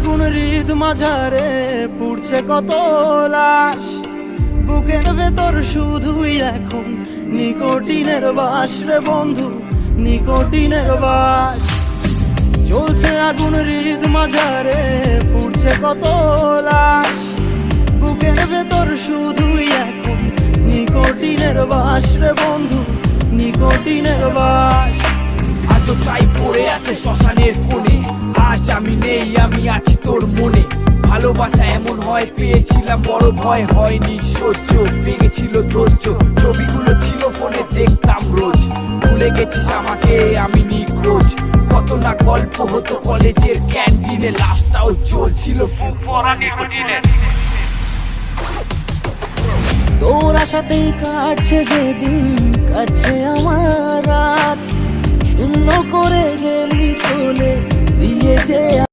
আগুন হৃদ মাঝারে পুড়ছে কত লাশ, বুকের ভেতর শুধুই এখন নিকোটিনের বাস রে বন্ধু, নিকোটিনের বাস। চলছে আগুন হৃদ মাঝারে পুড়ছে কত লাশ, বুকের ভেতর শুধুই এখন নিকোটিনের বাস রে বন্ধু, নিকোটিনের বাস। আজও চাই পড়ে আছে শ্মশানের কোণে, আজ আমি নেই, আমি আছি তোর মনে। ভালোবাসা এমন হয় পেয়েছিলাম বড় ভয়, হয়নি সহ্য, ভেঙেছিল ধৈর্য। ছবিগুলো ছিল ফোনে দেখতাম রোজ, ভুলে গেছিস আমাকে আমি নিখোঁজ। কত না গল্প হতো কলেজের ক্যান্টিনে, লাশটাও চলছিল বুক ভরা নিকোটিনে। তোর আশাতেই কাটছে যেদিন, কাটছে আমার রাত, শূন্য করে গেলি চলে দিয়ে যে